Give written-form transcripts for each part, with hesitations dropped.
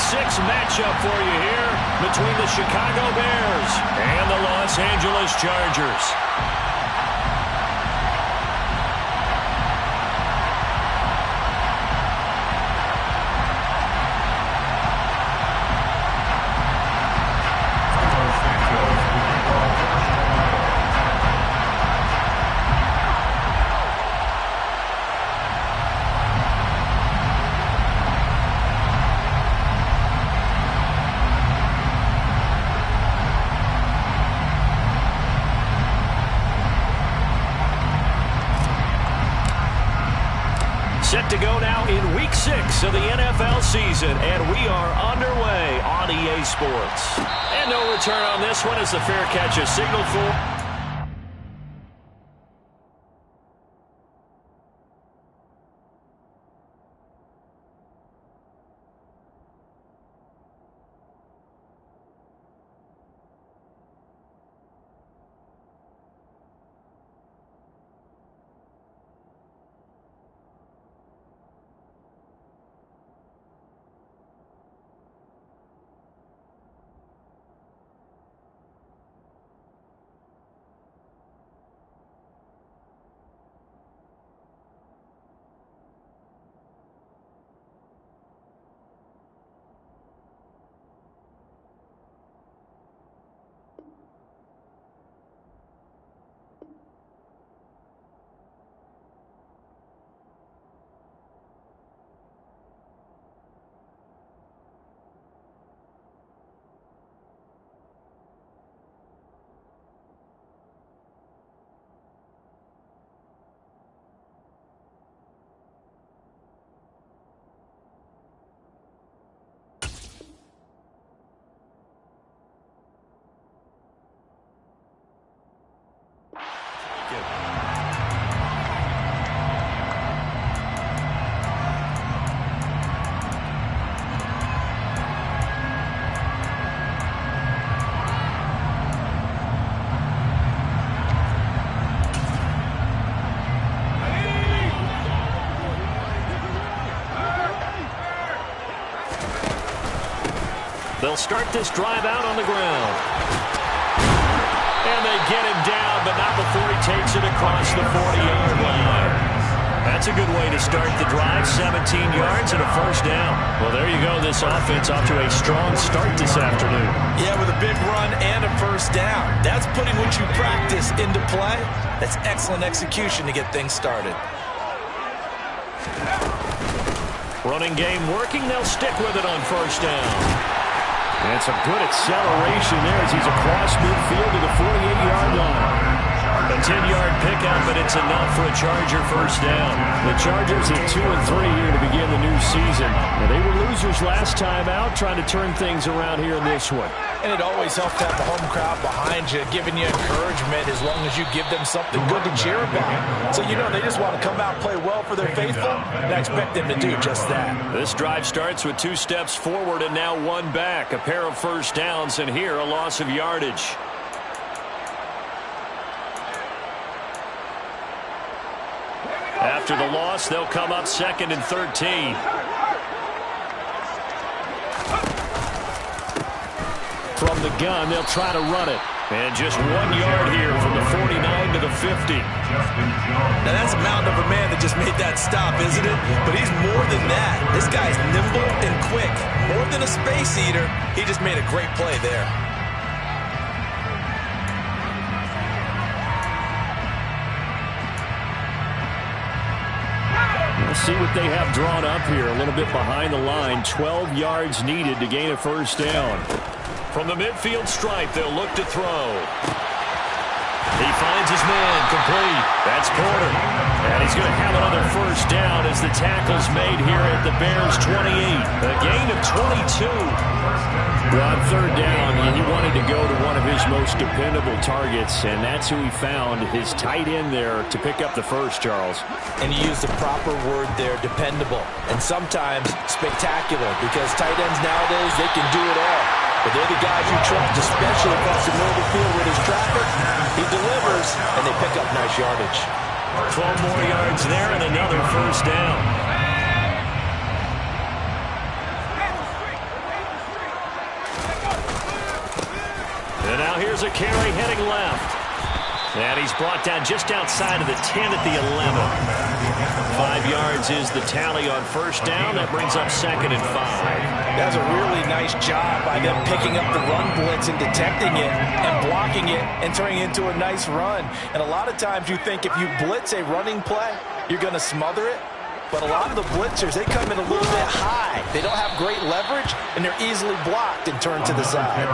6 matchup for you here between the Chicago Bears and the Los Angeles Chargers. Set to go now in Week 6 of the NFL season, and we are underway on EA Sports. And no return on this one as the fair catch is signaled for. They'll start this drive out on the ground. And they get him down, but not before he takes it across the 40-yard line. That's a good way to start the drive, 17 yards and a first down. Well, there you go. This offense off to a strong start this afternoon. Yeah, with a big run and a first down. That's putting what you practice into play. That's excellent execution to get things started. Running game working. They'll stick with it on first down. And some good acceleration there as he's across midfield to the 48-yard line. A 10-yard pickup, but it's enough for a Charger first down. The Chargers at 2-3 here to begin the new season. Now, they were losers last time out, trying to turn things around here in this one. And it always helps to have the home crowd behind you, giving you encouragement as long as you give them something good to cheer about. So, you know, they just want to come out and play well for their faithful, and I expect them to do just that. This drive starts with 2 steps forward and now 1 back. A pair of first downs, and here a loss of yardage. After the loss, they'll come up 2nd and 13. From the gun, they'll try to run it. And just 1 yard here from the 49 to the 50. Now that's a mountain of a man that just made that stop, isn't it? But he's more than that. This guy's nimble and quick. More than a space eater, he just made a great play there. Let's see what they have drawn up here. A little bit behind the line. 12 yards needed to gain a first down. From the midfield stripe, they'll look to throw. He finds his man, complete. That's Porter. And he's going to have another first down as the tackle's made here at the Bears' 28. A gain of 22. Well, on third down, he wanted to go to one of his most dependable targets, and that's who he found, his tight end there, to pick up the first, Charles. And you use the proper word there, dependable. And sometimes spectacular, because tight ends nowadays, they can do it all. But they're the guys you trust, especially across the middle of the field where there's traffic. He delivers, and they pick up nice yardage. 12 more yards there and another first down. here's a carry heading left. And he's brought down just outside of the 10 at the 11. 5 yards is the tally on first down. That brings up 2nd and 5. That's a really nice job by them picking up the run blitz and detecting it and blocking it and turning it into a nice run. And a lot of times you think if you blitz a running play, you're going to smother it. But a lot of the blitzers, they come in a little bit high. They don't have great leverage, and they're easily blocked and turned to the side.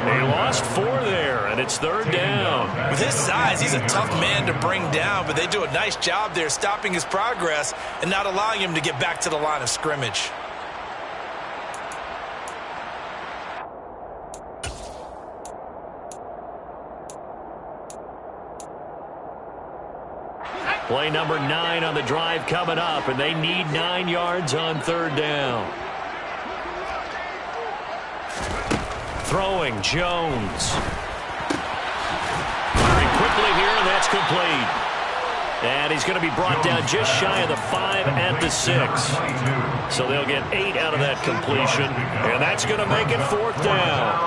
They lost 4 there, and it's 3rd down. With his size, he's a tough man to bring down, but they do a nice job there stopping his progress and not allowing him to get back to the line of scrimmage. Play number 9 on the drive coming up, and they need 9 yards on 3rd down. Throwing, Jones. Very quickly here, and that's complete. And he's going to be brought down just shy of the 5 at the 6. So they'll get 8 out of that completion, and that's going to make it 4th down.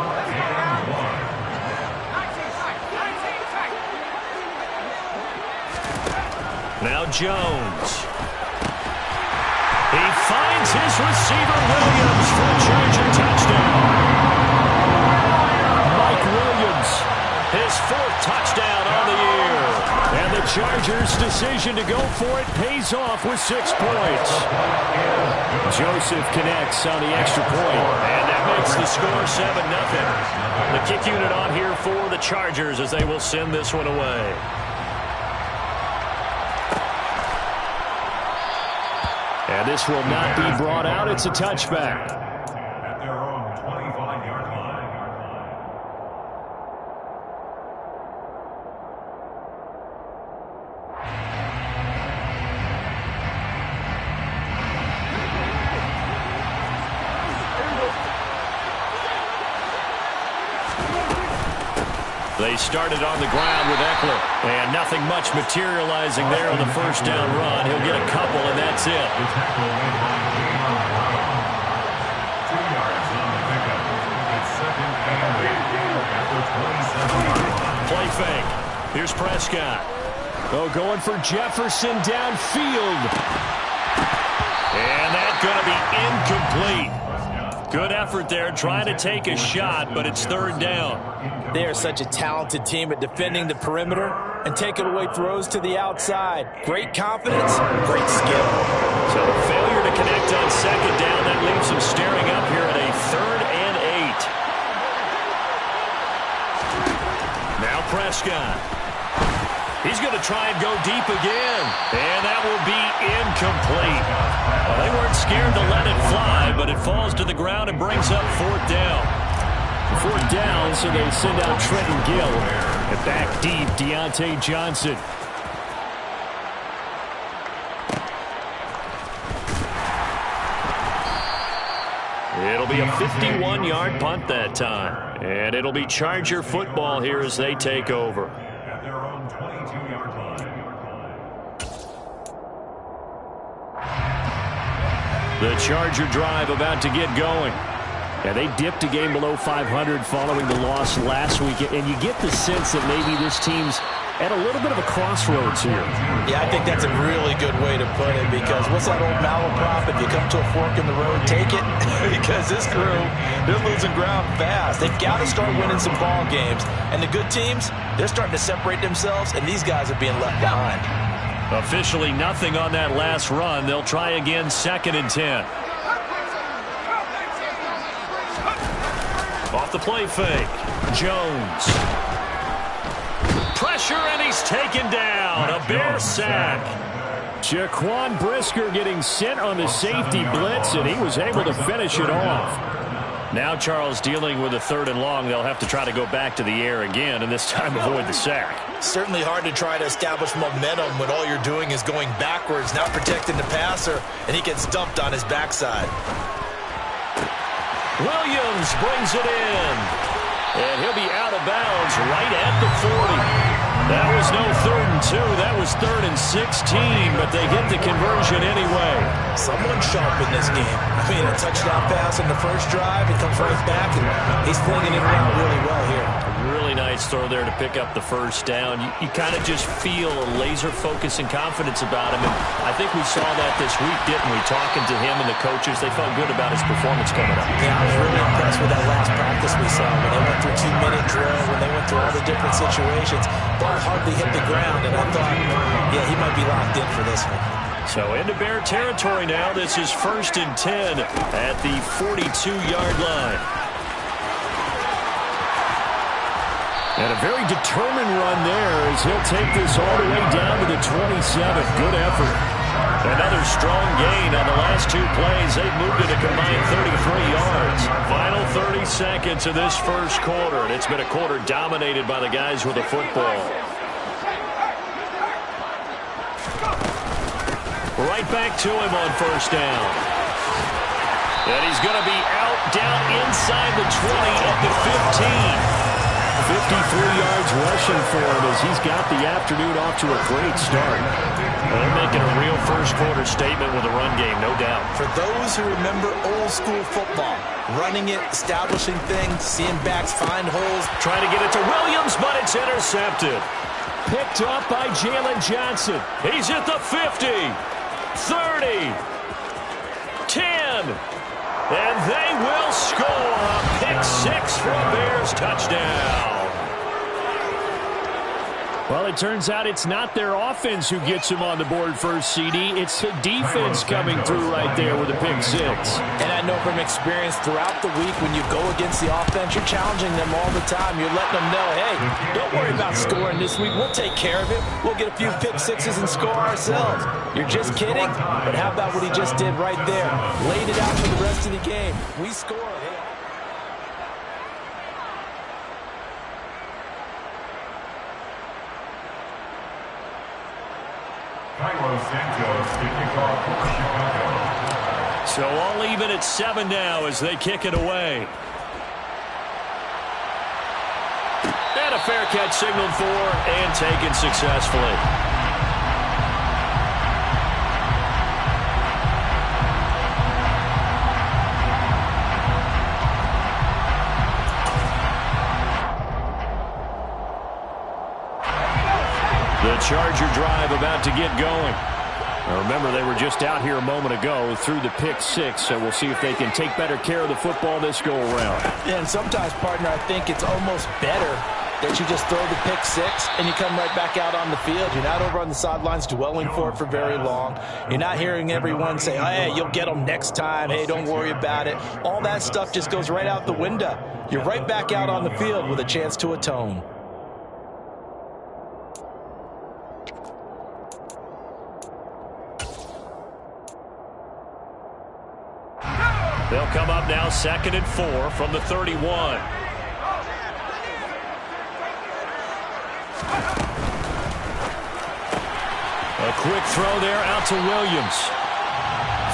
Now Jones. He finds his receiver, Williams, for a Charger touchdown. Mike Williams, his 4th touchdown on the year. And the Chargers' decision to go for it pays off with 6 points. Joseph connects on the extra point, and that makes the score 7-0. The kick unit on here for the Chargers as they will send this one away. And this will not be brought out. It's a touchback. At their own 25-yard line. They started on the ground with Eckler, and nothing much materializing there on the first down run. He'll get a couple, and that's it. Play fake. Here's Prescott. Oh, going for Jefferson downfield. And that's going to be incomplete. Good effort there, trying to take a shot, but it's 3rd down. They are such a talented team at defending the perimeter and taking away throws to the outside. Great confidence, great skill. So a failure to connect on 2nd down. That leaves them staring up here at a 3rd and 8. Now Prescott. He's going to try and go deep again. And that will be incomplete. Well, they weren't scared to let it fly, but it falls to the ground and brings up 4th down. 4th down, so they send out Trenton Gill. And back deep, Deontay Johnson. It'll be a 51-yard punt that time. And it'll be Charger football here as they take over. At their own 22-yard line. The Charger drive about to get going. Yeah, they dipped a game below 500 following the loss last week, and you get the sense that maybe this team's at a little bit of a crossroads here. Yeah, I think that's a really good way to put it, because what's that old malaprop? If you come to a fork in the road, take it. Because this crew, they're losing ground fast. They've got to start winning some ball games. And the good teams, they're starting to separate themselves, and these guys are being left behind. Officially nothing on that last run. They'll try again, 2nd and 10. Off the play fake. Jones. Pressure, and he's taken down. A Bear sack. Jaquan Brisker getting sent on the safety blitz, and he was able to finish it off. Now Charles dealing with a 3rd and long. They'll have to try to go back to the air again, and this time avoid the sack. Certainly hard to try to establish momentum when all you're doing is going backwards, not protecting the passer, and he gets dumped on his backside. Williams brings it in. And he'll be out of bounds right at the 40. That was no 3rd and 2. That was 3rd and 16, but they get the conversion anyway. Someone sharp in this game. I mean, a touchdown pass in the first drive. It comes right back, and he's flinging it around really well here. Really really nice throw there to pick up the first down. You kind of just feel a laser focus and confidence about him, and I think we saw that this week, didn't we? Talking to him and the coaches, they felt good about his performance coming up. Yeah, I was really impressed with that last practice we saw when they went through 2-minute drill, when they went through all the different situations. Ball hardly hit the ground, and I thought, yeah, he might be locked in for this one. So into Bear territory now. This is 1st and 10 at the 42-yard line. And a very determined run there as he'll take this all the way down to the 27. Good effort. Another strong gain on the last 2 plays. They've moved it a combined 33 yards. Final 30 seconds of this first quarter, and it's been a quarter dominated by the guys with the football. Right back to him on first down. And he's going to be out down inside the 20 at the 15. 53 yards rushing for him as he's got the afternoon off to a great start. Well, they're making a real first quarter statement with a run game, no doubt. For those who remember old school football, running it, establishing things, seeing backs find holes. Trying to get it to Williams, but it's intercepted. Picked up by Jalen Johnson. He's at the 50, 30, 10. And they will score a pick 6 for a Bears touchdown. Well, it turns out it's not their offense who gets them on the board first, CD. It's the defense coming through right there with a pick 6. And I know from experience throughout the week when you go against the offense, you're challenging them all the time. You're letting them know, hey, don't worry about scoring this week. We'll take care of it. We'll get a few pick 6s and score ourselves. You're just kidding? But how about what he just did right there? Laid it out for the rest of the game. We scored. So all even at 7 now as they kick it away. And a fair catch signaled for and taken successfully. The Charger drive about to get going. Now remember, they were just out here a moment ago through the pick 6, so we'll see if they can take better care of the football this go-around. Yeah, and sometimes, partner, I think it's almost better that you just throw the pick 6 and you come right back out on the field. You're not over on the sidelines dwelling for it for very long. You're not hearing everyone say, hey, you'll get them next time. Hey, don't worry about it. All that stuff just goes right out the window. You're right back out on the field with a chance to atone. They'll come up now 2nd and 4 from the 31. A quick throw there out to Williams.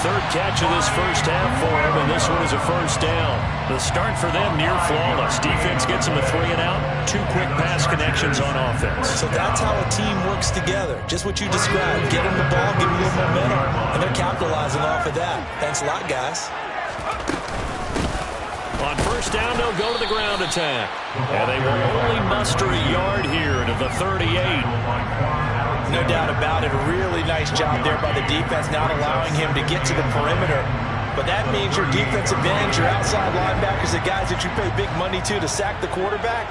3rd catch of this first half for him, and this one is a first down. The start for them near flawless. Defense gets them a 3 and out. 2 quick pass connections on offense. So that's how a team works together. Just what you described. Get them the ball, give them a little momentum, and they're capitalizing off of that. Thanks a lot, guys. On first down, they'll go to the ground attack. And they will only muster a yard here to the 38. No doubt about it. A really nice job there by the defense, not allowing him to get to the perimeter. But that means your defensive ends, your outside linebackers, the guys that you pay big money to sack the quarterback,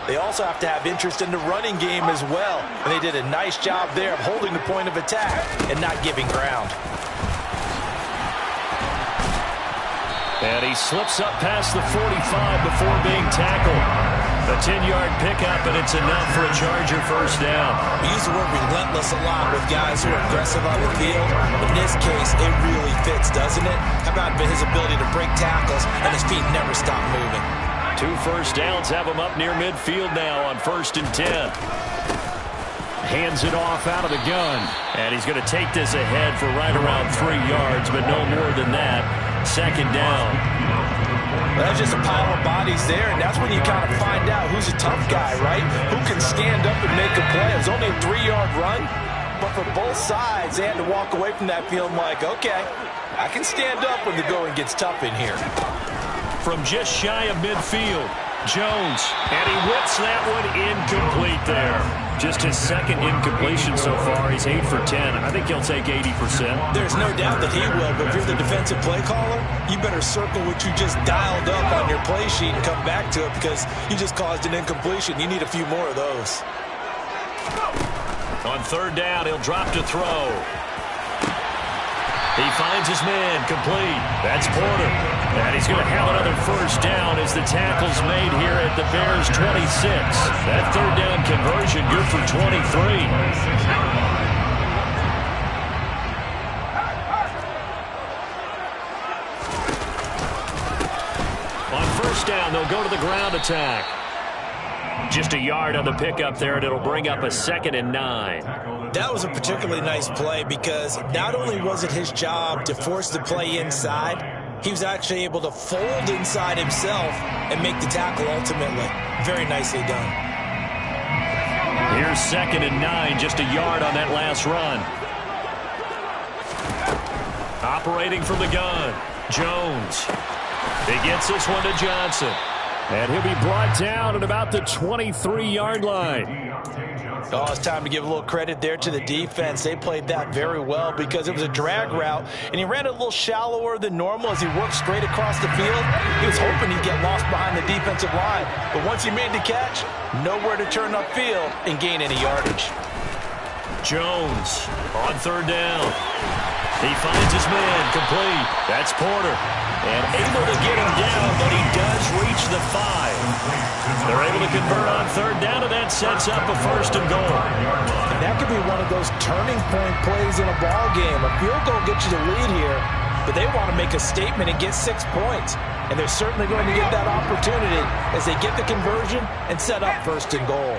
they also have to have interest in the running game as well. And they did a nice job there of holding the point of attack and not giving ground. And he slips up past the 45 before being tackled. A 10-yard pickup, and it's enough for a Charger first down. We use the word relentless a lot with guys who are aggressive on the field. In this case, it really fits, doesn't it? How about his ability to break tackles and his feet never stop moving? 2 first downs have him up near midfield now on 1st and 10. Hands it off out of the gun. And he's going to take this ahead for right around 3 yards, but no more than that. 2nd down. That's just a pile of bodies there, and that's when you kind of find out who's a tough guy, right? Who can stand up and make a play. It was only a 3-yard run, but for both sides, they had to walk away from that feeling like, okay, I can stand up when the going gets tough in here. From just shy of midfield, Jones, and he whips that one incomplete there. Just his second incompletion so far. He's 8 for 10. I think he'll take 80%. There's no doubt that he will, but if you're the defensive play caller, you better circle what you just dialed up on your play sheet and come back to it because you just caused an incompletion. You need a few more of those. On third down, he'll drop to throw. He finds his man, complete. That's Porter. And he's going to have another first down as the tackle's made here at the Bears' 26. That third down conversion good for 23. On first down, they'll go to the ground attack. Just a yard on the pickup there, and it'll bring up a 2nd and 9. That was a particularly nice play because not only was it his job to force the play inside, he was actually able to fold inside himself and make the tackle ultimately. Very nicely done. Here's 2nd and 9, just a yard on that last run. Operating from the gun, Jones. He gets this one to Johnson. And he'll be brought down at about the 23-yard line. Oh, it's time to give a little credit there to the defense. They played that very well because it was a drag route, and he ran it a little shallower than normal as he worked straight across the field. He was hoping he'd get lost behind the defensive line, but once he made the catch, nowhere to turn upfield and gain any yardage. Jones on third down. He finds his man, complete. That's Porter. And able to get him down, but he does reach the 5. They're able to convert on third down, and that sets up a 1st and goal. And that could be one of those turning point plays in a ball game. A field goal gets you the lead here, but they want to make a statement and get 6 points. And they're certainly going to get that opportunity as they get the conversion and set up 1st and goal.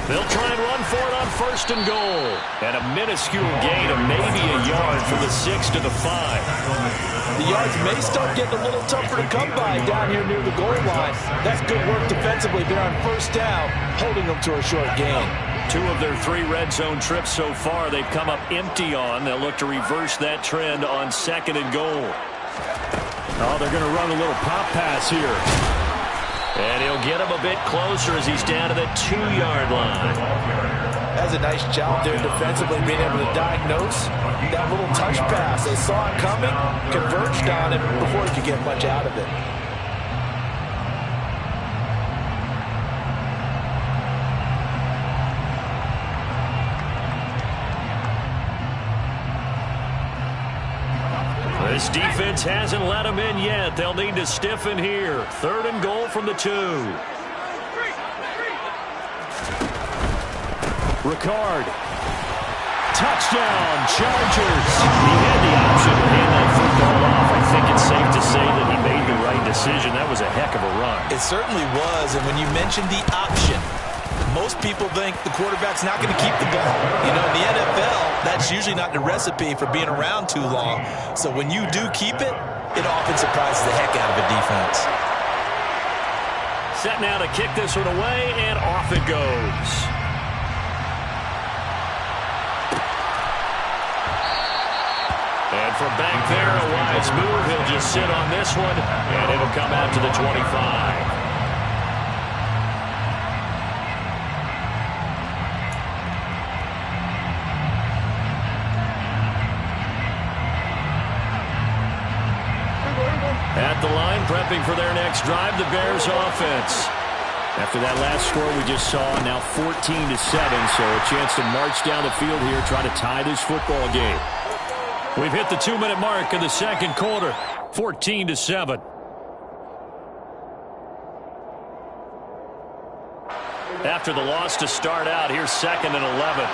They'll try and run for it on 1st and goal. And a minuscule gain of maybe a yard from the 6 to the 5. The yards may start getting a little tougher to come by down here near the goal line. That's good work defensively there on 1st down, holding them to a short gain. 2 of their 3 red zone trips so far they've come up empty on. They'll look to reverse that trend on 2nd and goal. Oh, they're going to run a little pop pass here. And he'll get him a bit closer as he's down to the 2-yard line. That's a nice job there defensively, being able to diagnose that little touch pass. They saw it coming, converged on it before he could get much out of it. This defense hasn't let them in yet. They'll need to stiffen here. 3rd and goal from the 2. Ricard. Touchdown, Chargers. He had the option to hand that football off. I think it's safe to say that he made the right decision. That was a heck of a run. It certainly was, and when you mentioned the option, most people think the quarterback's not going to keep the ball. You know, in the NFL, that's usually not the recipe for being around too long. So when you do keep it, it often surprises the heck out of a defense. Set now to kick this one away, and off it goes. And from back there, a wise move. He'll just sit on this one, and it'll come out to the 25. At the line, prepping for their next drive, the Bears offense. After that last score we just saw, now 14-7, so a chance to march down the field here, try to tie this football game. We've hit the 2-minute mark of the 2nd quarter, 14-7. After the loss to start out, here's 2nd and 11.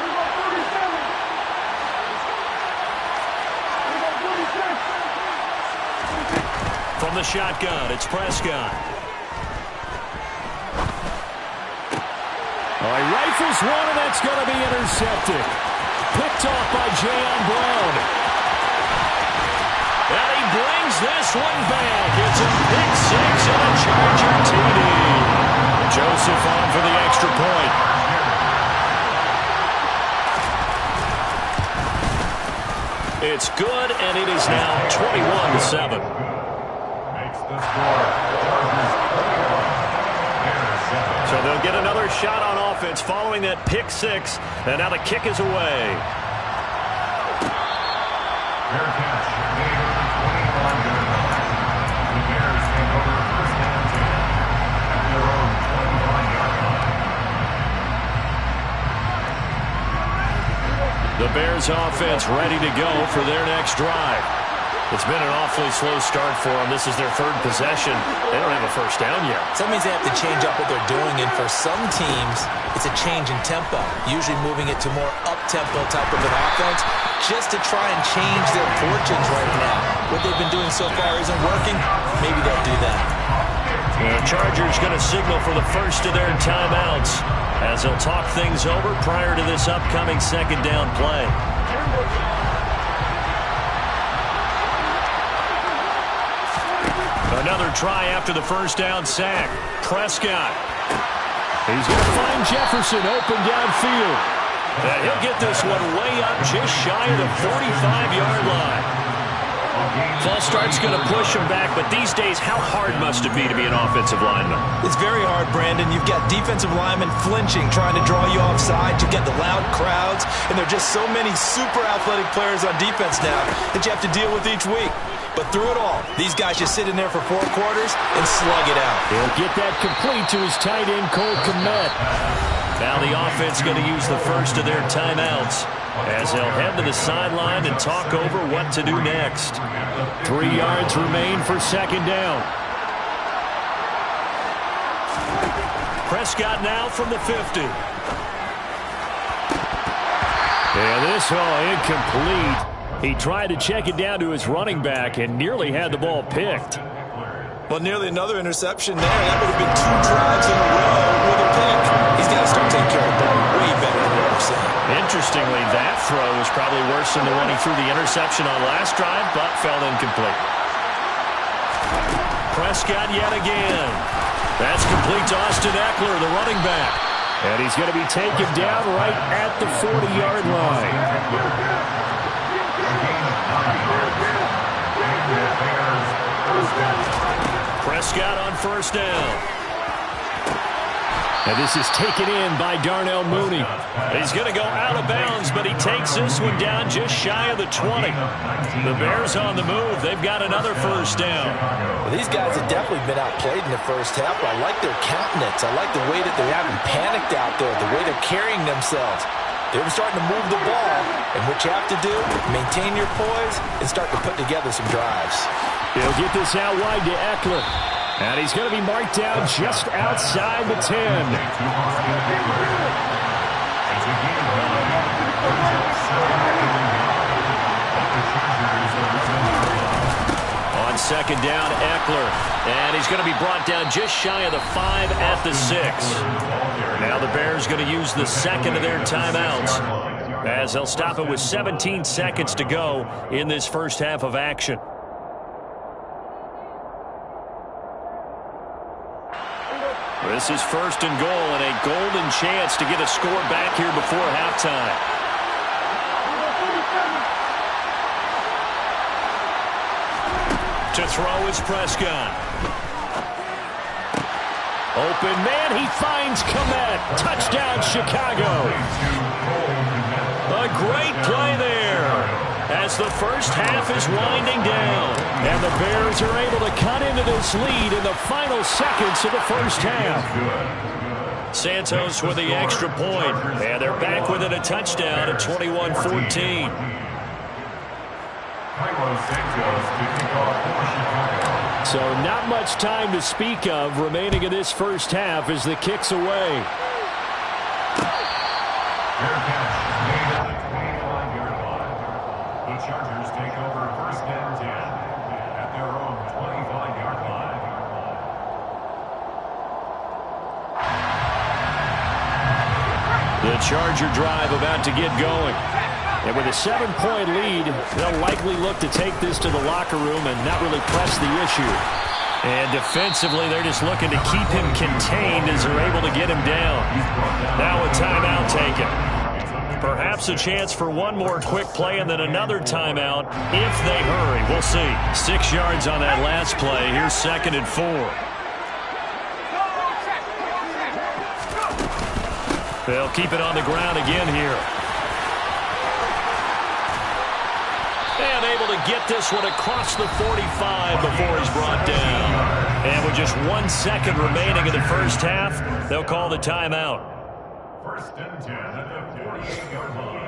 From the shotgun, it's Prescott. Oh, he rifles one, and that's going to be intercepted. Picked off by Jayon Brown. And he brings this one back. It's a pick 6 and a Charger TD. Joseph on for the extra point. It's good, and it is now 21-7. So they'll get another shot on offense following that pick six, and now the kick is away. The Bears offense ready to go for their next drive. It's been an awfully slow start for them. This is their third possession. They don't have a first down yet. So that means they have to change up what they're doing, and for some teams, it's a change in tempo, usually moving it to more up-tempo type of an offense just to try and change their fortunes right now. What they've been doing so far isn't working. Maybe they'll do that. The Chargers going to signal for the first of their timeouts as they'll talk things over prior to this upcoming second down play. Another try after the first down sack. Prescott. He's going to find Jefferson open downfield. And he'll get this one way up just shy of the 45-yard line. False start's going to push him back, but these days, how hard must it be to be an offensive lineman? It's very hard, Brandon. You've got defensive linemen flinching, trying to draw you offside. You've got the loud crowds, and there are just so many super athletic players on defense now that you have to deal with each week. But through it all, these guys just sit in there for 4 quarters and slug it out. He'll get that complete to his tight end, Cole Kmet. Now the offense going to use the first of their timeouts as they'll head to the sideline and talk over what to do next. 3 yards remain for second down. Prescott now from the 50. And this all incomplete. He tried to check it down to his running back and nearly had the ball picked. Well, nearly another interception there. That would have been 2 drives in a row with a pick. He's got to start taking care of the ball way better than what we're seeing. Interestingly, that throw was probably worse than the one he threw the interception on last drive, but fell incomplete. Prescott yet again. That's complete to Austin Eckler, the running back. And he's going to be taken down right at the 40-yard line. Prescott on first down. And this is taken in by Darnell Mooney. He's going to go out of bounds, but he takes this one down just shy of the 20. The Bears on the move. They've got another first down. Well, these guys have definitely been outplayed in the first half. I like their countenance. I like the way that they haven't panicked out there, the way they're carrying themselves. They're starting to move the ball, and what you have to do, maintain your poise and start to put together some drives. He'll get this out wide to Eckler. And he's going to be marked down just outside the 10. On second down, Eckler. And he's going to be brought down just shy of the 5 at the 6. Now the Bears going to use the second of their timeouts as they'll stop it with 17 seconds to go in this first half of action. This is first and goal and a golden chance to get a score back here before halftime. To throw is Prescott. Open man, he finds Kmet. Touchdown, Chicago. A great play there as the first half is winding down. And the Bears are able to cut into this lead in the final seconds of the first half. Santos with the extra point. And they're back within a touchdown at 21-14. So not much time to speak of remaining in this first half as the kick's away. The Chargers take over first and 10 at their own 25-yard line. The Charger drive about to get going. And with a 7-point lead, they'll likely look to take this to the locker room and not really press the issue. And defensively, they're just looking to keep him contained as they're able to get him down. Now a timeout taken. Perhaps a chance for one more quick play and then another timeout if they hurry. We'll see. 6 yards on that last play. Here's 2nd and 4. They'll keep it on the ground again here. And able to get this one across the 45 before he's brought down. And with just 1 second remaining in the first half, they'll call the timeout. 1st and 10 at the 48-yard line.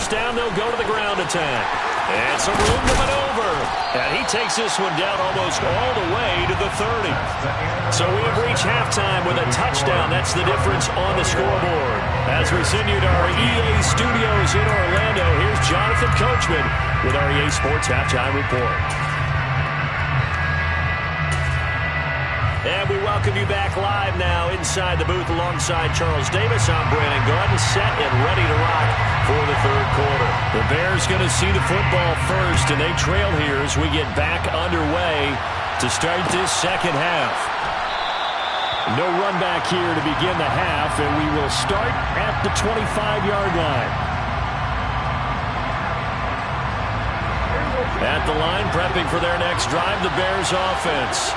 Down, they'll go to the ground attack. And some room to maneuver. And he takes this one down almost all the way to the 30. So we have reached halftime with a touchdown. That's the difference on the scoreboard. As we send you to our EA studios in Orlando, here's Jonathan Coachman with our EA Sports Halftime Report. And we welcome you back live now inside the booth alongside Charles Davis. I'm Brandon Gaudin, set and ready to rock for the 3rd quarter. The Bears going to see the football first, and they trail here as we get back underway to start this 2nd half. No run back here to begin the half, and we will start at the 25-yard line. At the line, prepping for their next drive, the Bears offense.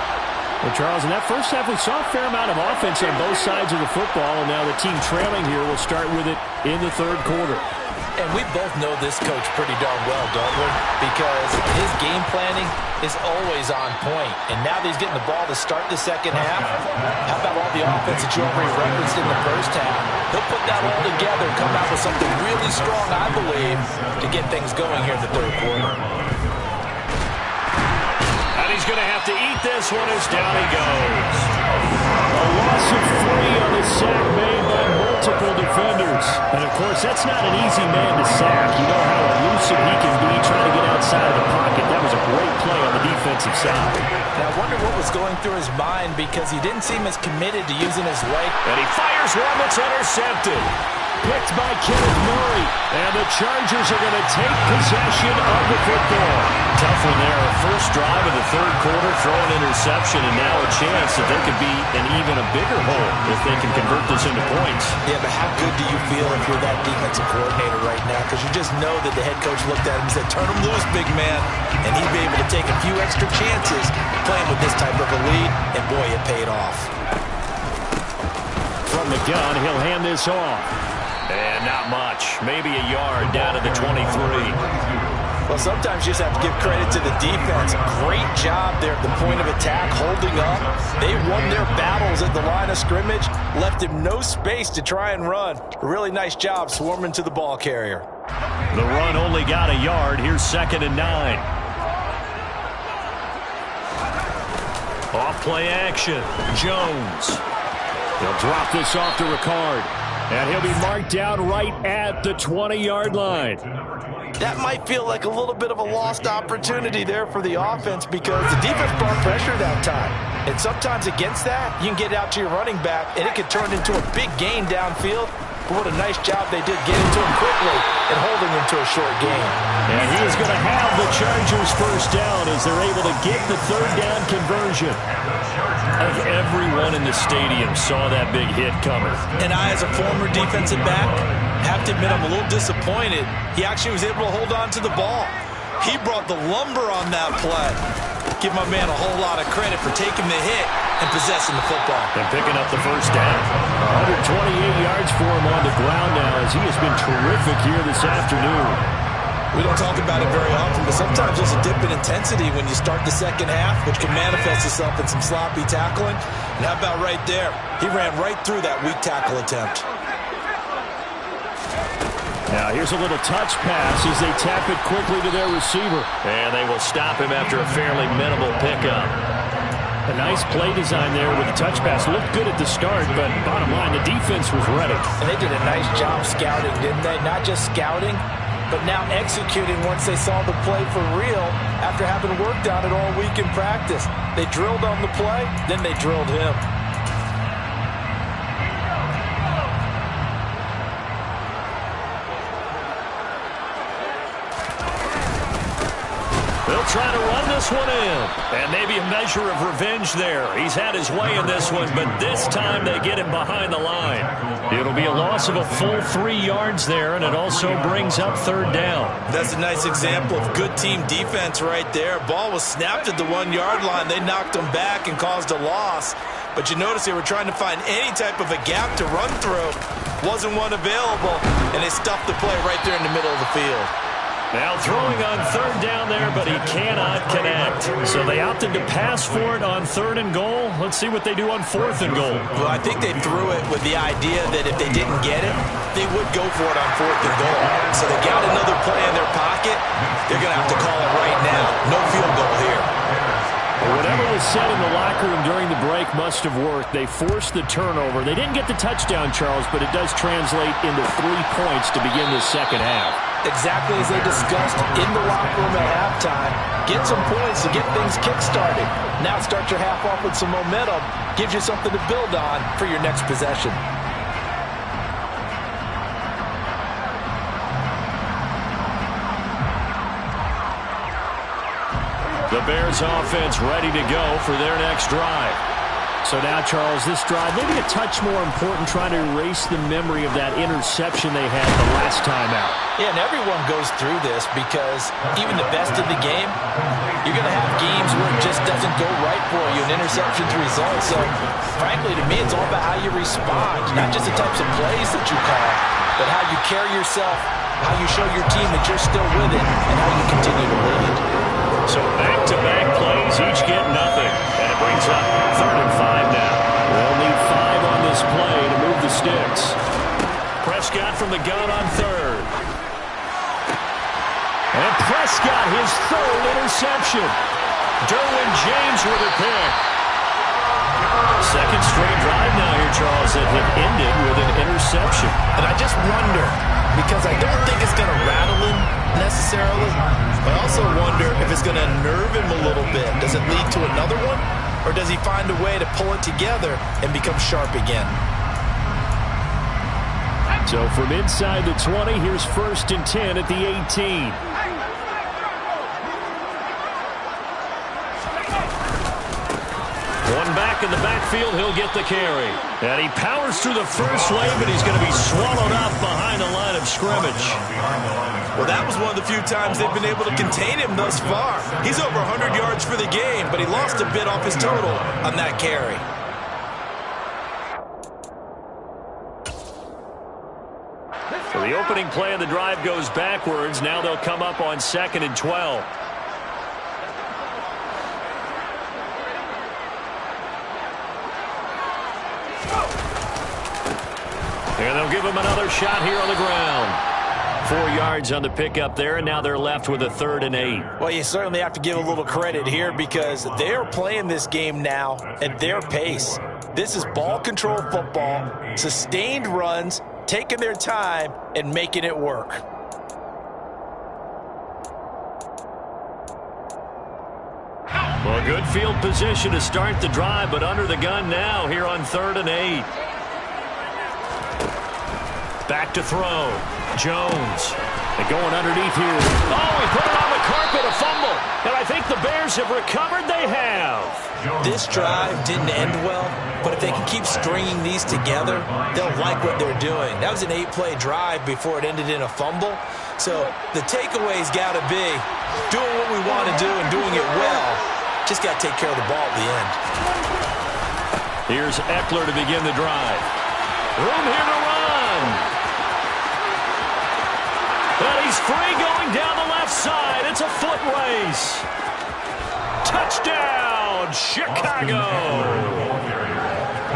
Well, Charles, in that first half, we saw a fair amount of offense on both sides of the football, and now the team trailing here will start with it in the 3rd quarter. And we both know this coach pretty darn well, don't we? Because his game planning is always on point. And now that he's getting the ball to start the 2nd half, how about all the offense that you already referenced in the first half? He'll put that all together and come out with something really strong, I believe, to get things going here in the 3rd quarter. He's going to have to eat this one as down he goes. A loss of 3 on the sack made by multiple defenders. And, of course, that's not an easy man to sack. You know how elusive he can be trying to get outside of the pocket. That was a great play on the defensive side. Now, I wonder what was going through his mind because he didn't seem as committed to using his leg. And he fires one that's intercepted. Picked by Kenneth Murray. And the Chargers are going to take possession of the football. Tough one there. First drive of the 3rd quarter, throw an interception, and now a chance that they could be in even a bigger hole if they can convert this into points. Yeah, but how good do you feel if you're that defensive coordinator right now? Because you just know that the head coach looked at him and said, turn him loose, big man. And he'd be able to take a few extra chances playing with this type of a lead, and boy, it paid off. From the gun, he'll hand this off. And not much. Maybe a yard down to the 23. Well, sometimes you just have to give credit to the defense. Great job there at the point of attack, holding up. They won their battles at the line of scrimmage, left him no space to try and run. A really nice job swarming to the ball carrier. The run only got a yard. Here's 2nd and 9. Off play action. Jones. He'll drop this off to Ricard. And he'll be marked down right at the 20-yard line. That might feel like a little bit of a lost opportunity there for the offense because the defense brought pressure that time. And sometimes against that, you can get out to your running back, and it could turn into a big gain downfield. But what a nice job they did getting to him quickly and holding him to a short gain. And he is going to have the Chargers first down as they're able to get the 3rd down conversion. Everyone in the stadium saw that big hit coming. And I, as a former defensive back, have to admit I'm a little disappointed. He actually was able to hold on to the ball. He brought the lumber on that play. Give my man a whole lot of credit for taking the hit and possessing the football. And picking up the first down. 128 yards for him on the ground now as he has been terrific here this afternoon. We don't talk about it very often, but sometimes there's a dip in intensity when you start the 2nd half, which can manifest itself in some sloppy tackling. And how about right there? He ran right through that weak tackle attempt. Now here's a little touch pass as they tap it quickly to their receiver. And they will stop him after a fairly minimal pickup. A nice play design there with the touch pass. Looked good at the start, but bottom line, the defense was ready. And they did a nice job scouting, didn't they? Not just scouting, but now executing once they saw the play for real after having worked on it all week in practice. They drilled on the play, then they drilled him. They'll try to run this one in. And maybe a measure of revenge there. He's had his way in this one, but this time they get him behind the line. It'll be a loss of a full 3 yards there, and it also brings up third down. That's a nice example of good team defense right there. Ball was snapped at the 1 yard line. They knocked him back and caused a loss. But you notice they were trying to find any type of a gap to run through. Wasn't one available, and they stuffed the play right there in the middle of the field. Now throwing on third down there, but he cannot connect. So they opted to pass for it on 3rd and goal. Let's see what they do on 4th and goal. Well, I think they threw it with the idea that if they didn't get it, they would go for it on 4th and goal. So they got another play in their pocket. They're going to have to call it right now. No field goal here. Whatever was said in the locker room during the break must have worked. They forced the turnover. They didn't get the touchdown, Charles, but it does translate into 3 points to begin the second half. Exactly as they discussed in the locker room at halftime. Get some points to get things kick-started. Now start your half off with some momentum. Gives you something to build on for your next possession. The Bears offense ready to go for their next drive. So now, Charles, this drive, maybe a touch more important, trying to erase the memory of that interception they had the last time out. Yeah, and everyone goes through this because even the best in the game, you're going to have games where it just doesn't go right for you, an interception's result. So, frankly, to me, it's all about how you respond, not just the types of plays that you call, but how you carry yourself, how you show your team that you're still with it, and how you continue to lead. So back-to-back plays, each get nothing. And it brings up 3rd and 5 now. They'll need 5 on this play to move the sticks. Prescott from the gun on 3rd. And Prescott, his 3rd interception. Derwin James with a pick. Second straight drive now here, Charles, that have ended with an interception. And I just wonder, because I don't think it's going to rattle him necessarily, but I also wonder if it's going to nerve him a little bit. Does it lead to another one? Or does he find a way to pull it together and become sharp again? So from inside the 20, here's 1st and 10 at the 18. One back in the backfield, he'll get the carry. And he powers through the first wave, but he's going to be swallowed up behind the line of scrimmage. Well, that was one of the few times they've been able to contain him thus far. He's over 100 yards for the game, but he lost a bit off his total on that carry. So the opening play of the drive goes backwards. Now they'll come up on 2nd and 12. And they'll give him another shot here on the ground. 4 yards on the pickup there, and now they're left with a 3rd and 8. Well, you certainly have to give a little credit here because they're playing this game now at their pace. This is ball control football, sustained runs, taking their time and making it work. Well, good field position to start the drive, but under the gun now here on 3rd and 8. Back to throw. Jones. And going underneath here. Oh, he put it on the carpet, a fumble. And I think the Bears have recovered. They have. This drive didn't end well, but if they can keep stringing these together, they'll like what they're doing. That was an 8-play drive before it ended in a fumble. So the takeaway's got to be doing what we want to do and doing it well. Just got to take care of the ball at the end. Here's Eckler to begin the drive. Room here to run. And he's free going down the left side. It's a foot race. Touchdown, Chicago.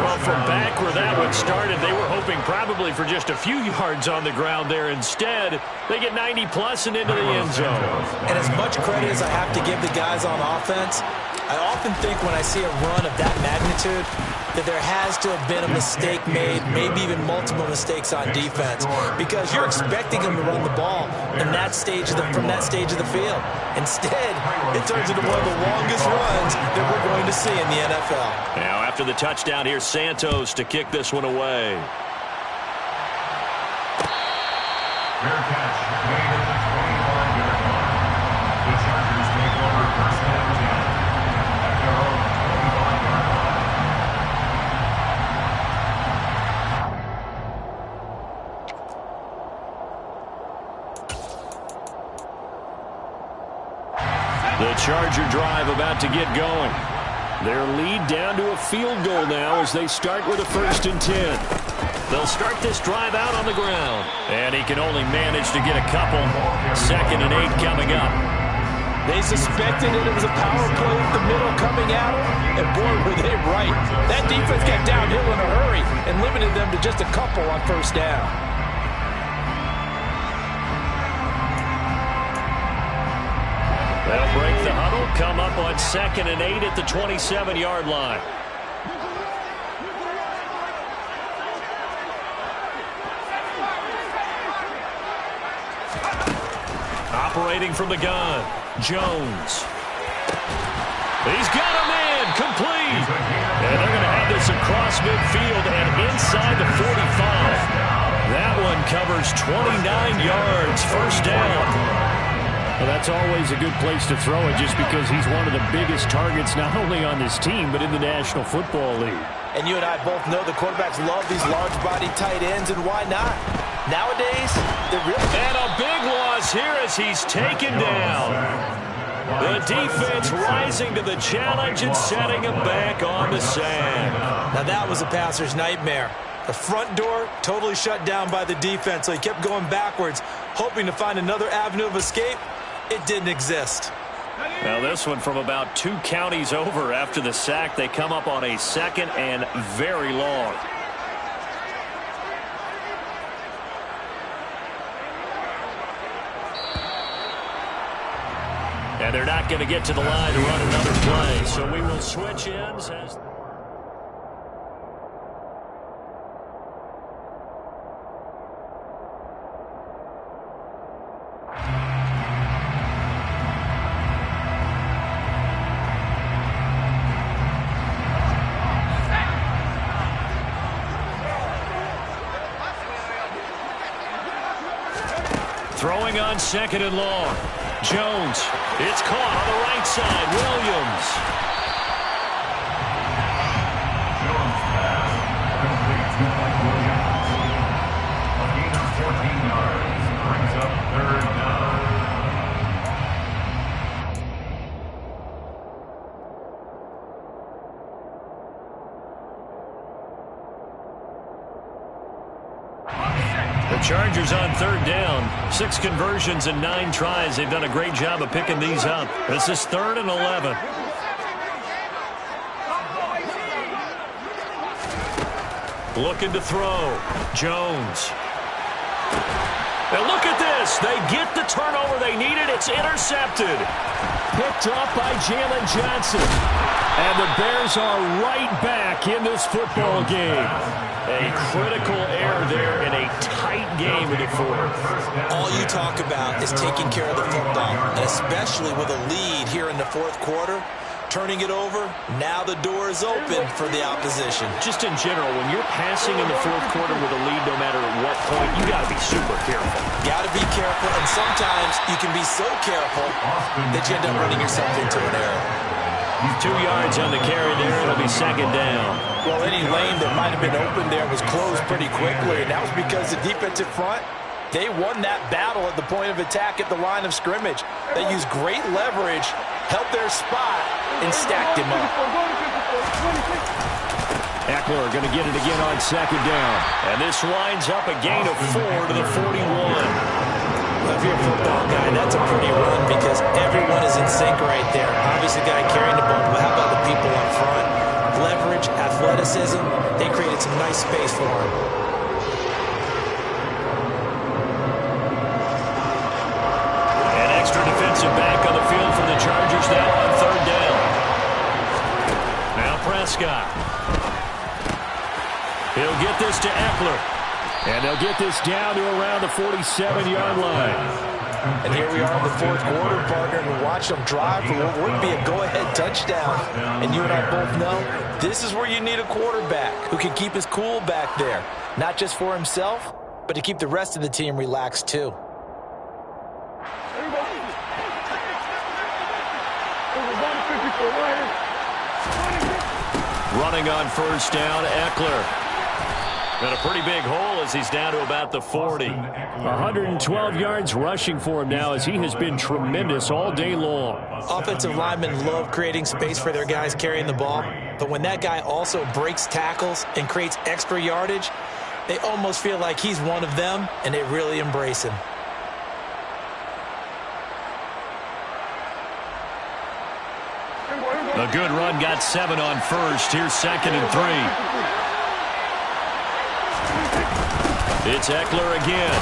Well, from back where that one started, they were hoping probably for just a few yards on the ground there. Instead, they get 90-plus and into the end zone. And as much credit as I have to give the guys on offense, I often think when I see a run of that magnitude that there has to have been a mistake made, maybe even multiple mistakes on defense, because you're expecting them to run the ball in that stage of from that stage of the field. Instead, it turns into one of the longest runs that we're going to see in the NFL. Now, after the touchdown, here's Santos to kick this one away. Fair catch made at the 25-yard line. The Chargers take over first and 10 at their own 25-yard line. The Charger drive about to get going. Their lead down to a field goal now as they start with a 1st and 10. They'll start this drive out on the ground. And he can only manage to get a couple. 2nd and 8 coming up. They suspected it was a power play at the middle coming at them, and boy, were they right. That defense got downhill in a hurry and limited them to just a couple on 1st down. They'll break the huddle, come up on 2nd and 8 at the 27-yard line. Operating from the gun, Jones. He's got a man, complete. And they're going to have this across midfield and inside the 45. That one covers 29 yards, 1st down. Well, that's always a good place to throw it just because he's one of the biggest targets not only on this team but in the National Football League. And you and I both know the quarterbacks love these large-bodied tight ends, and why not? Nowadays, they're really... And a big loss here as he's taken down. The defense rising to the challenge and setting him back on the sand. Now that was a passer's nightmare. The front door totally shut down by the defense, so he kept going backwards, hoping to find another avenue of escape. It didn't exist. Now this one from about 2 counties over after the sack. They come up on a 2nd and very long. And they're not going to get to the line to run another play. So we will switch ends as... Throwing on 2nd and long. Jones. It's caught on the right side. Williams. Jones pass complete to Mike Williams. A gain of 14 yards brings up 3rd down. The Chargers on 3rd down. 6 conversions and 9 tries. They've done a great job of picking these up. This is 3rd and 11. Looking to throw. Jones. And look at this. They get the turnover they needed. It's intercepted. Picked off by Jalen Johnson. And the Bears are right back in this football game. A critical error there in a tight game in the 4th. All you talk about is taking care of the football, and especially with a lead here in the 4th quarter. Turning it over, now the door is open for the opposition. Just in general, when you're passing in the 4th quarter with a lead, no matter at what point, you got to be super careful. Got to be careful, and sometimes you can be so careful that you end up running yourself into an error. 2 yards on the carry there. It'll be 2nd down. Well, any lane that might have been open there was closed pretty quickly, and that was because the defensive front, they won that battle at the point of attack at the line of scrimmage. They used great leverage, held their spot, and stacked him up. Eckler going to get it again on 2nd down. And this winds up a gain of 4 to the 41. If you're a football guy, that's a pretty run because everyone is in sync right there. Obviously, the guy carrying the ball, but how about the people up front? Leverage, athleticism, they created some nice space for him. An extra defensive back on the field for the Chargers now on 3rd down. Prescott. He'll get this to Eckler. And they'll get this down to around the 47-yard line. And here we are in the fourth quarter, partner, and we're watching them drive for what would be a go-ahead touchdown. And you and I both know this is where you need a quarterback who can keep his cool back there. Not just for himself, but to keep the rest of the team relaxed too. Running on first down, Eckler. And a pretty big hole as he's down to about the 40. 112 yards rushing for him now as he has been tremendous all day long. Offensive linemen love creating space for their guys carrying the ball. But when that guy also breaks tackles and creates extra yardage, they almost feel like he's one of them, and they really embrace him. A good run got 7 on first. Here's 2nd and 3. It's Eckler again.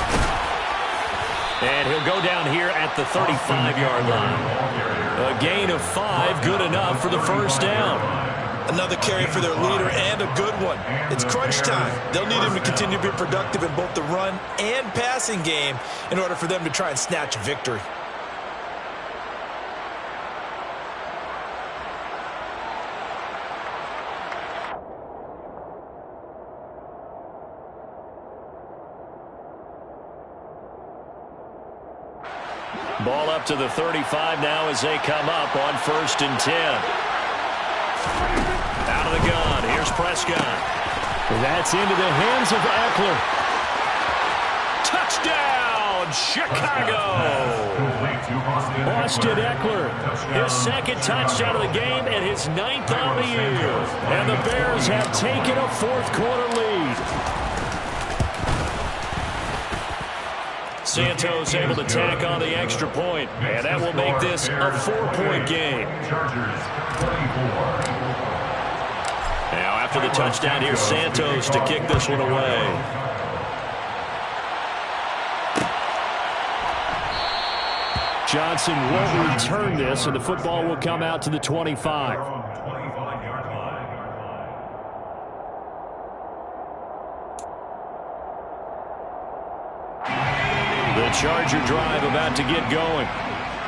And he'll go down here at the 35-yard line. A gain of 5, good enough for the first down. Another carry for their leader and a good one. It's crunch time. They'll need him to continue to be productive in both the run and passing game in order for them to try and snatch a victory. Ball up to the 35 now as they come up on 1st and 10. Out of the gun. Here's Prescott. That's into the hands of Eckler. Touchdown, Chicago! Austin Eckler, his 2nd touchdown of the game and his 9th on the year. And the Bears have taken a 4th quarter lead. Santos able to tack on the extra point, and that will make this a 4-point game. Now after the touchdown, here's Santos to kick this one away. Johnson won't return this, and the football will come out to the 25. Charger drive about to get going.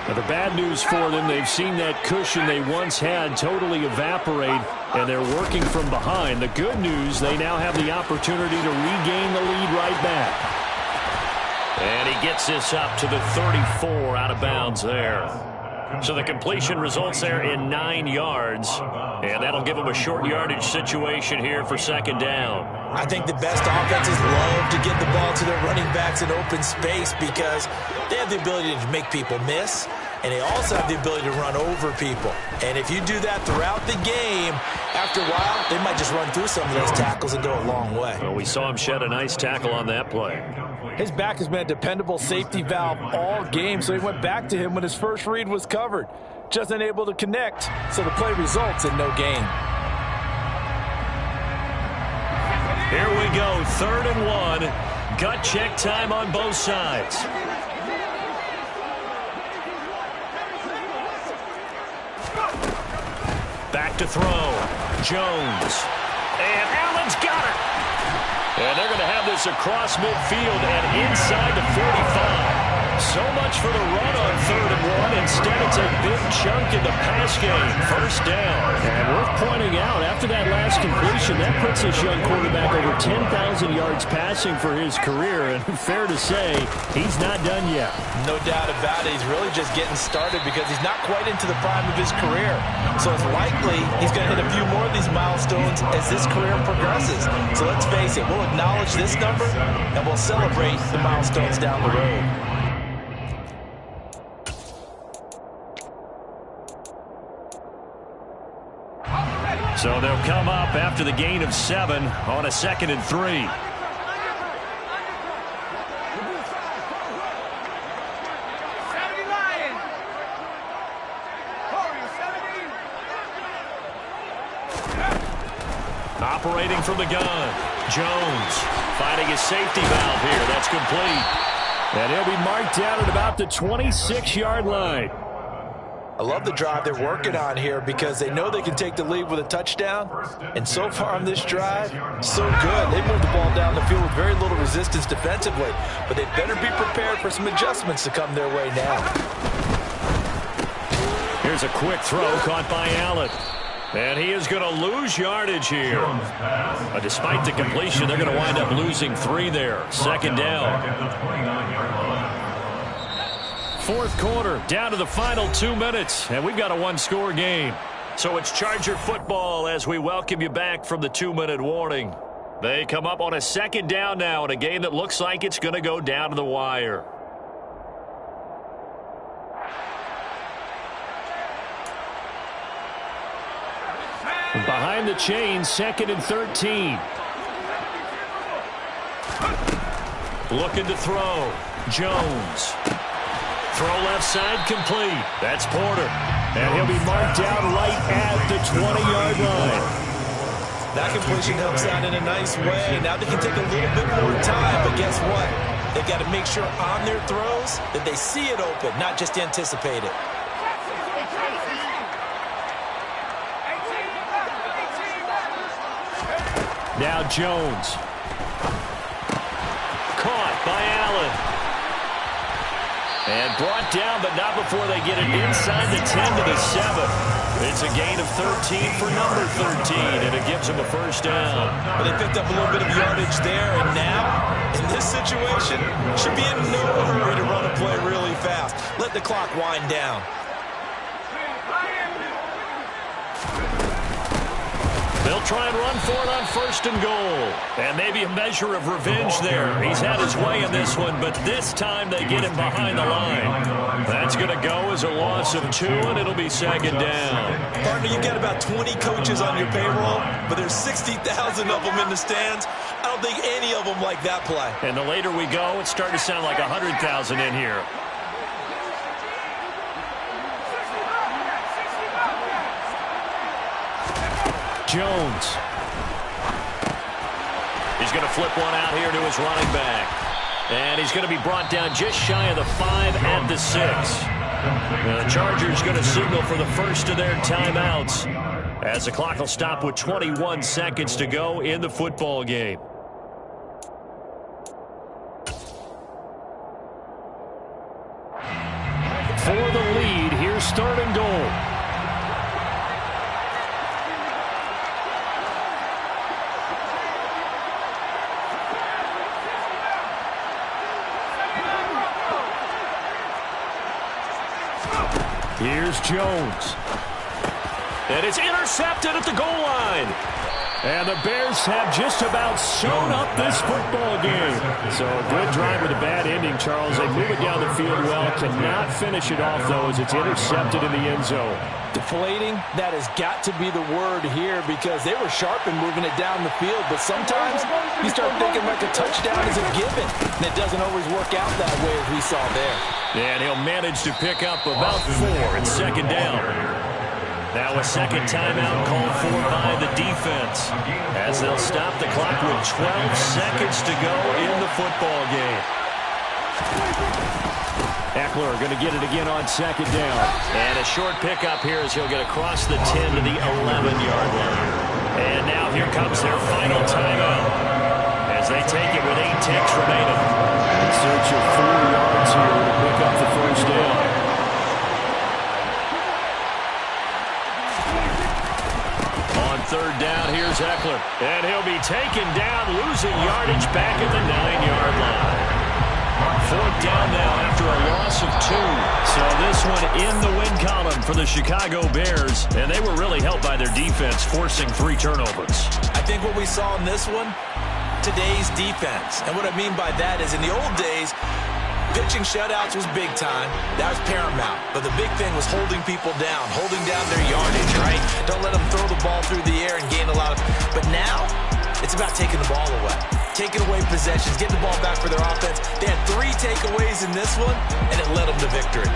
Now, the bad news for them, they've seen that cushion they once had totally evaporate, and they're working from behind. The good news, they now have the opportunity to regain the lead right back. And he gets this up to the 34 out of bounds there. So the completion results there in 9 yards, and that'll give them a short yardage situation here for 2nd down. I think the best offenses love to get the ball to their running backs in open space because they have the ability to make people miss, and they also have the ability to run over people. And if you do that throughout the game, after a while, they might just run through some of those tackles and go a long way. Well, we saw him shed a nice tackle on that play. His back has been a dependable safety valve all game, so he went back to him when his first read was covered. Just unable to connect, so the play results in no gain. Here we go, 3rd and 1. Gut check time on both sides. Back to throw. Jones. And Allen's got it. And they're going to have this across midfield and inside the 45. So much for the run on 3rd and 1. Instead, it's a big chunk in the pass game. First down. And worth pointing out, after that last completion, that puts this young quarterback over 10,000 yards passing for his career. And fair to say, he's not done yet. No doubt about it. He's really just getting started because he's not quite into the prime of his career. So it's likely he's going to hit a few more of these milestones as this career progresses. So let's face it, we'll acknowledge this number and we'll celebrate the milestones down the road. So they'll come up after the gain of 7 on a 2nd and 3. Operating from the gun. Jones finding his safety valve here. That's complete. And he'll be marked down at about the 26-yard line. I love the drive they're working on here because they know they can take the lead with a touchdown. And so far on this drive, so good. They moved the ball down the field with very little resistance defensively. But they better be prepared for some adjustments to come their way now. Here's a quick throw caught by Allen. And he is going to lose yardage here. Despite the completion, they're going to wind up losing 3 there. Second down. Fourth quarter, down to the final 2 minutes, and we've got a one-score game. So it's Charger football as we welcome you back from the 2-minute warning. They come up on a second down now in a game that looks like it's going to go down to the wire. Behind the chains, 2nd and 13. Looking to throw. Jones. Throw left side complete. That's Porter. And he'll be marked down right at the 20-yard line. That completion helps out in a nice way. Now they can take a little bit more time, but guess what? They've got to make sure on their throws that they see it open, not just anticipate it. Now Jones. Caught by Allen. And brought down, but not before they get it inside the 10 to the 7. It's a gain of 13 for number 13, and it gives them a first down. But they picked up a little bit of yardage there, and now, in this situation, should be in no hurry to run a play really fast. Let the clock wind down. They'll try and run for it on 1st and goal. And maybe a measure of revenge there. He's had his way in this one, but this time they get him behind the line. That's going to go as a loss of 2, and it'll be second down. Partner, you've got about 20 coaches on your payroll, but there's 60,000 of them in the stands. I don't think any of them like that play. And the later we go, it's starting to sound like 100,000 in here. Jones. He's going to flip one out here to his running back. And he's going to be brought down just shy of the 5 at the 6. The Chargers going to signal for the first of their timeouts as the clock will stop with 21 seconds to go in the football game. For the lead, here's 3rd and goal. Here's Jones. And it's intercepted at the goal line. And the Bears have just about sewn up this football game. So a good drive with a bad ending, Charles. They move it down the field well. Cannot finish it off, though, as it's intercepted in the end zone. Deflating, that has got to be the word here because they were sharp in moving it down the field. But sometimes you start thinking like a touchdown is a given. And it doesn't always work out that way as we saw there. And he'll manage to pick up about 4 at second down. Now a second timeout called for by the defense as they'll stop the clock with 12 seconds to go in the football game. Eckler going to get it again on second down. And a short pickup here as he'll get across the 10 to the 11-yard line. And now here comes their final timeout as they take it with 8 ticks remaining. In search of 4 yards here to pick up the first down. Third down, here's Eckler. And he'll be taken down, losing yardage back at the 9-yard line. 4th down now after a loss of 2. So this one in the win column for the Chicago Bears. And they were really helped by their defense, forcing 3 turnovers. I think what we saw in this one, today's defense. And what I mean by that is in the old days, pitching shutouts was big time. That was paramount. But the big thing was holding people down, holding down their yardage, right? Don't let them throw the ball through the air and gain a lot of... But now, it's about taking the ball away. Taking away possessions, getting the ball back for their offense. They had 3 takeaways in this one, and it led them to victory.